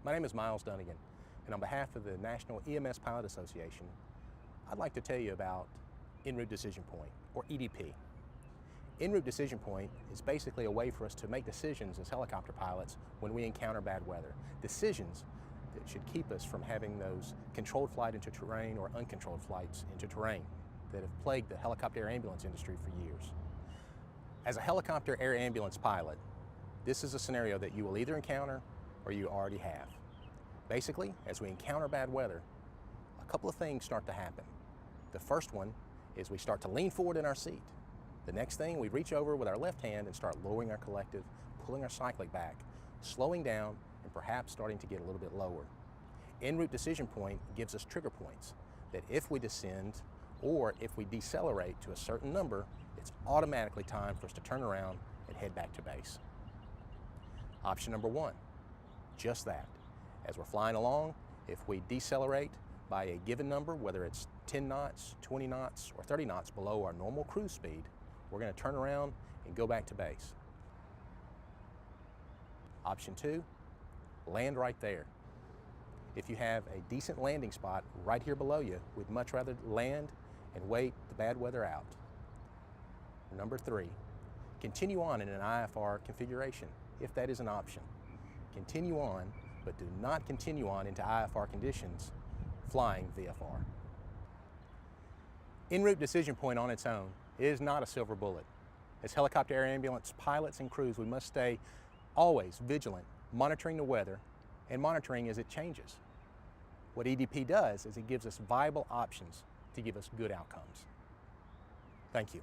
My name is Miles Dunnigan, and on behalf of the National EMS Pilot Association, I'd like to tell you about Enroute Decision Point, or EDP. Enroute Decision Point is basically a way for us to make decisions as helicopter pilots when we encounter bad weather. Decisions that should keep us from having those controlled flight into terrain or uncontrolled flights into terrain that have plagued the helicopter air ambulance industry for years. As a helicopter air ambulance pilot, this is a scenario that you will either encounter or you already have. Basically, as we encounter bad weather, a couple of things start to happen. The first one is we start to lean forward in our seat. The next thing, we reach over with our left hand and start lowering our collective, pulling our cyclic back, slowing down, and perhaps starting to get a little bit lower. Enroute Decision Point gives us trigger points that if we descend or if we decelerate to a certain number, it's automatically time for us to turn around and head back to base. Option number one, just that. As we're flying along, if we decelerate by a given number, whether it's 10 knots, 20 knots, or 30 knots below our normal cruise speed, we're going to turn around and go back to base. Option two, land right there. If you have a decent landing spot right here below you, we'd much rather land and wait the bad weather out. Number three, continue on in an IFR configuration, if that is an option. Continue on, but do not continue on into IFR conditions flying VFR. Enroute Decision Point on its own is not a silver bullet. As helicopter air ambulance pilots and crews, we must stay always vigilant, monitoring the weather and monitoring as it changes. What EDP does is it gives us viable options to give us good outcomes. Thank you.